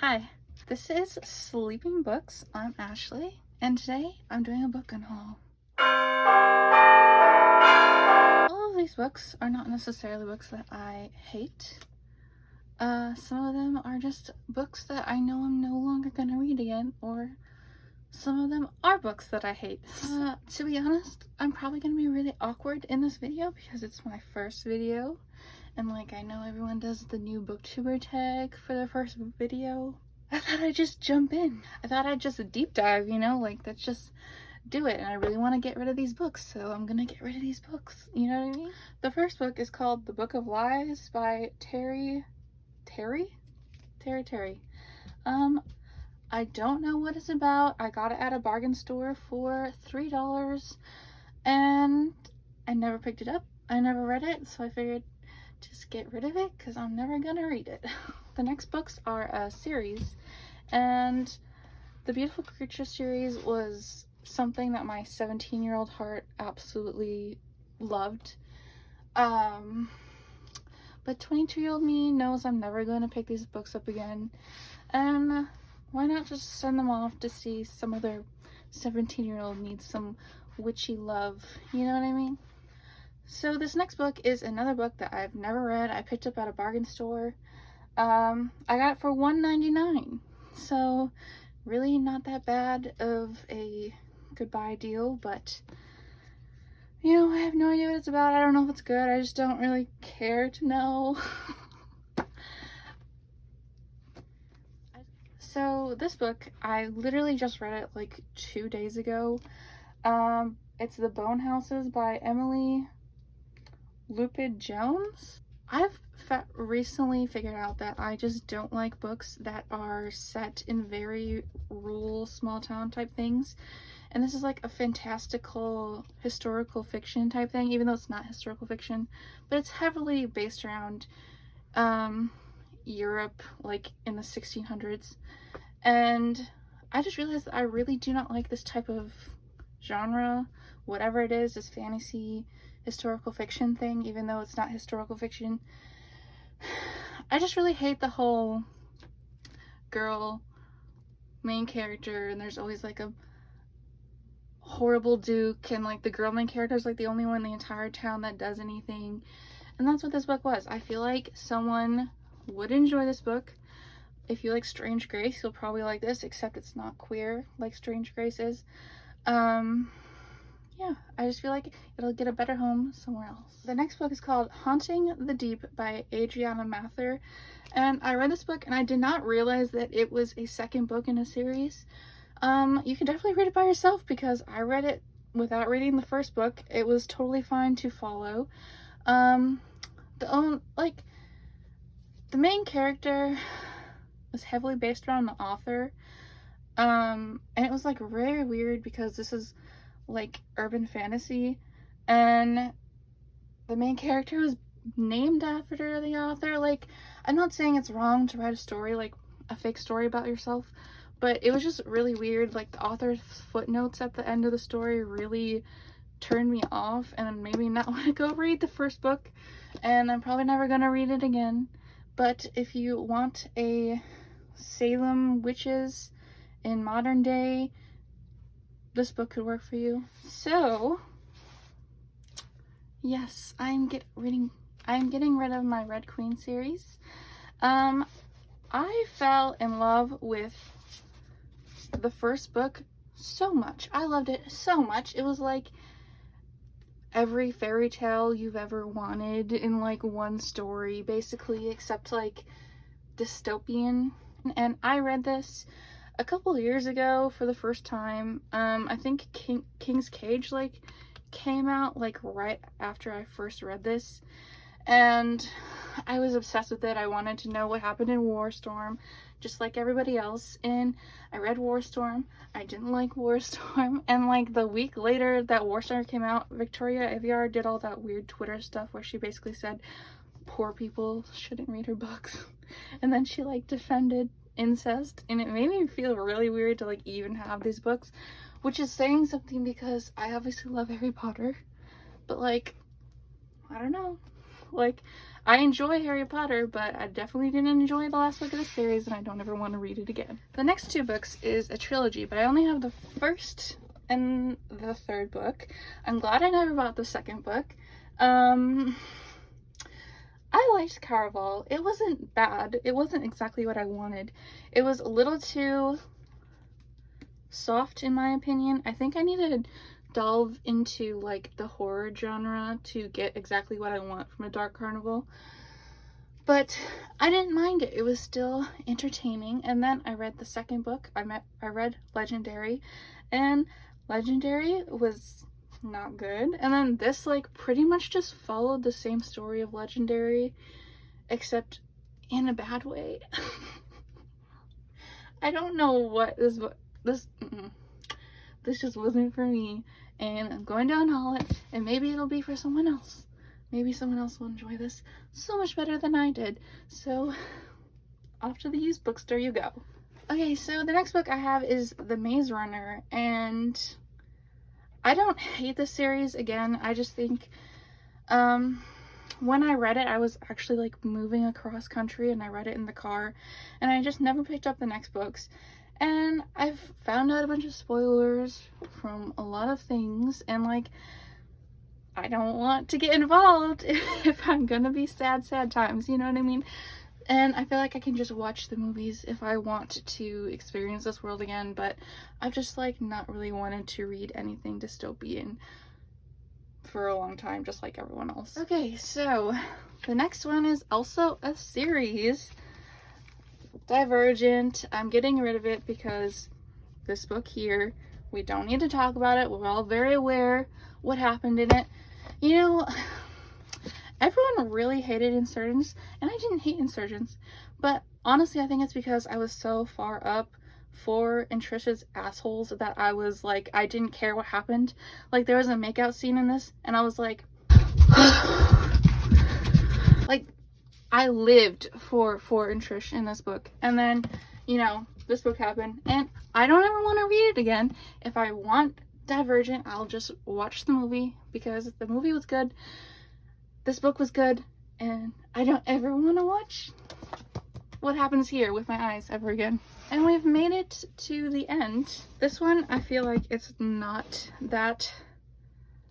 Hi, this is Sleeping Books. I'm Ashley, and today I'm doing a book unhaul. All of these books are not necessarily books that I hate. Some of them are just books that I know I'm no longer going to read again, or some of them are books that I hate. To be honest, I'm probably going to be really awkward in this video because it's my first video. And I know everyone does the new booktuber tag for their first video. I thought I'd just jump in. I thought I'd just deep dive, let's just do it. And I really want to get rid of these books, so I'm gonna get rid of these books. You know what I mean? The first book is called The Book of Lies by Terry. I don't know what it's about. I got it at a bargain store for $3 and I never picked it up. I never read it, so I figured just get rid of it because I'm never gonna read it. The next books are a series, and the Beautiful Creature series was something that my 17-year-old heart absolutely loved. But 22-year-old me knows I'm never going to pick these books up again, and why not just send them off to see some other 17-year-old needs some witchy love, you know what I mean? So this next book is another book that I've never read. I picked up at a bargain store. I got it for $1.99. So really not that bad of a goodbye deal, but I have no idea what it's about. I don't know if it's good. I just don't really care to know. So this book, I literally just read it like 2 days ago. It's The Bone Houses by Emily Lupid Jones. I've recently figured out that I just don't like books that are set in very rural, small town type things. And this is like a fantastical historical fiction type thing, even though it's not historical fiction, but it's heavily based around Europe, like in the 1600s. And I just realized that I really do not like this type of genre. Whatever it is, this fantasy historical fiction thing, even though it's not historical fiction. I just really hate the whole girl main character, and there's always like a horrible duke, and like the girl main character is like the only one in the entire town that does anything. And that's what this book was. I feel like someone would enjoy this book. If you like Strange Grace, you'll probably like this, except it's not queer like Strange Grace is. Yeah, I just feel like it'll get a better home somewhere else. The next book is called Haunting the Deep by Adriana Mather. And I read this book and I did not realize that it was a second book in a series. You can definitely read it by yourself because I read it without reading the first book. It was totally fine to follow. The main character was heavily based around the author. And it was like very weird because this is like urban fantasy, and the main character was named after the author. Like, I'm not saying it's wrong to write a story, like a fake story about yourself, but it was just really weird. Like, the author's footnotes at the end of the story really turned me off and made me not want to go read the first book, and I'm probably never gonna read it again. But if you want a Salem witches in modern day, this book could work for you. So yes, I'm getting rid of my Red Queen series. I fell in love with the first book so much. I loved it so much. It was like every fairy tale you've ever wanted in like one story, basically, except like dystopian. And I read this a couple of years ago for the first time. I think King's Cage like came out like right after I first read this, and I was obsessed with it. I wanted to know what happened in Warstorm, just like everybody else. And I read Warstorm. I didn't like Warstorm, and like the week later that Warstorm came out, Victoria Aveyard did all that weird Twitter stuff where she basically said poor people shouldn't read her books, and then she like defended incest, and it made me feel really weird to like even have these books, which is saying something because I obviously love Harry Potter, but like, I don't know, Like, I enjoy Harry Potter, but I definitely didn't enjoy the last book of the series, and I don't ever want to read it again. The next two books is a trilogy, but I only have the first and the third book. I'm glad I never bought the second book. I liked Caraval. It wasn't bad. It wasn't exactly what I wanted. It was a little too soft in my opinion. I think I needed to delve into like the horror genre to get exactly what I want from a dark carnival. But I didn't mind it. It was still entertaining. And then I read the second book. I read Legendary, and Legendary was not good. And then this like pretty much just followed the same story of Legendary, except in a bad way. I don't know what this just wasn't for me, and I'm going to unhaul it, and maybe it'll be for someone else. Maybe someone else will enjoy this so much better than I did. So off to the used bookstore you go. Okay, so the next book I have is The Maze Runner, and I don't hate the series. Again, I just think when I read it, I was actually like moving across country, and I read it in the car, and I just never picked up the next books. And I've found out a bunch of spoilers from a lot of things, and like, I don't want to get involved if I'm gonna be sad times, you know what I mean? And I feel like I can just watch the movies if I want to experience this world again, but I've just like not really wanted to read anything dystopian for a long time, just like everyone else. Okay, so the next one is also a series, Divergent. I'm getting rid of it because this book here, we don't need to talk about it. We're all very aware what happened in it. You know, everyone really hated Insurgents, and I didn't hate Insurgents, but honestly I think it's because I was so far up for and Trish's assholes that I was like, I didn't care what happened. Like, there was a makeout scene in this, and I was like like, I lived for and Trish in this book. And then, you know, this book happened, and I don't ever want to read it again. If I want Divergent, I'll just watch the movie, because the movie was good, this book was good, and I don't ever want to watch what happens here with my eyes ever again. And we've made it to the end. This one, I feel like it's not that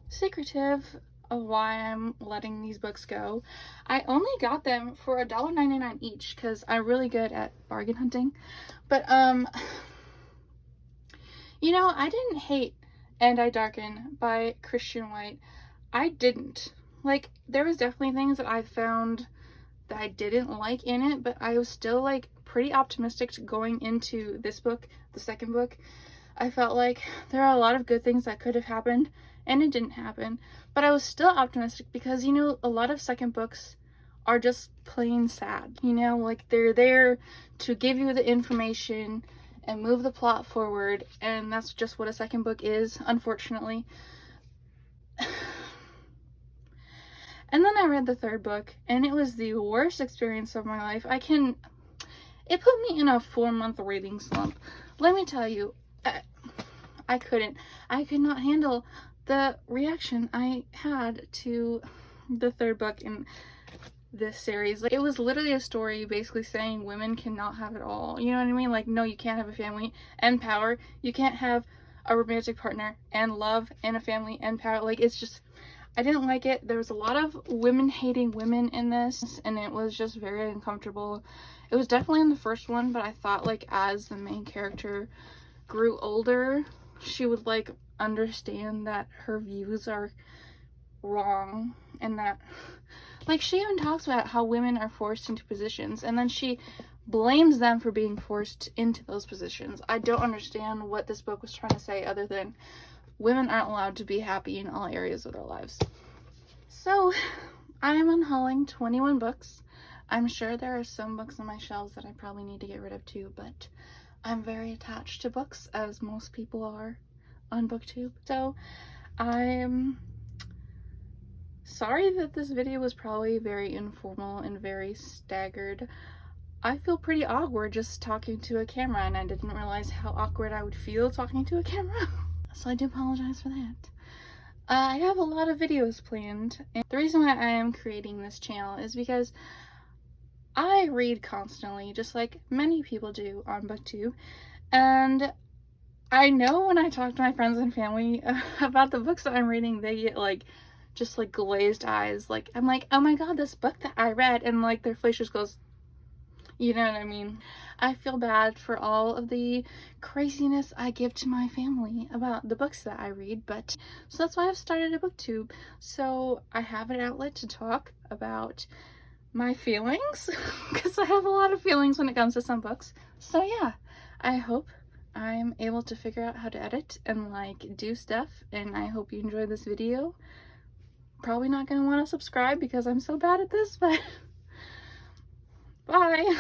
secretive of why I'm letting these books go. I only got them for $1.99 each because I'm really good at bargain hunting. But you know, I didn't hate And I Darken by Christian White. I didn't. Like, there was definitely things that I found that I didn't like in it, but I was still like pretty optimistic going into this book, the second book. I felt like there are a lot of good things that could have happened, and it didn't happen, but I was still optimistic because, you know, a lot of second books are just plain sad, you know, like they're there to give you the information and move the plot forward, and that's just what a second book is, unfortunately. And then I read the third book, and it was the worst experience of my life. It put me in a 4-month reading slump. Let me tell you, I could not handle the reaction I had to the third book in this series. Like, it was literally a story basically saying women cannot have it all. You know what I mean? Like, no, you can't have a family and power. You can't have a romantic partner and love and a family and power. Like, it's just, I didn't like it. There was a lot of women hating women in this, and it was just very uncomfortable. It was definitely in the first one, but I thought like as the main character grew older, she would like understand that her views are wrong, and that like she even talks about how women are forced into positions, and then she blames them for being forced into those positions. I don't understand what this book was trying to say other than women aren't allowed to be happy in all areas of their lives. So I am unhauling 21 books. I'm sure there are some books on my shelves that I probably need to get rid of too, but I'm very attached to books, as most people are on BookTube. So I'm sorry that this video was probably very informal and very staggered. I feel pretty awkward just talking to a camera, and I didn't realize how awkward I would feel talking to a camera. So I do apologize for that. I have a lot of videos planned, and the reason why I am creating this channel is because I read constantly, just like many people do on BookTube, and I know when I talk to my friends and family about the books that I'm reading, they get like just like glazed eyes. Like, I'm like, oh my god, this book that I read, and like their face just goes, you know what I mean? I feel bad for all of the craziness I give to my family about the books that I read, but so that's why I've started a booktube. So I have an outlet to talk about my feelings because I have a lot of feelings when it comes to some books. So yeah, I hope I'm able to figure out how to edit and like do stuff, and I hope you enjoyed this video. Probably not gonna want to subscribe because I'm so bad at this, but bye.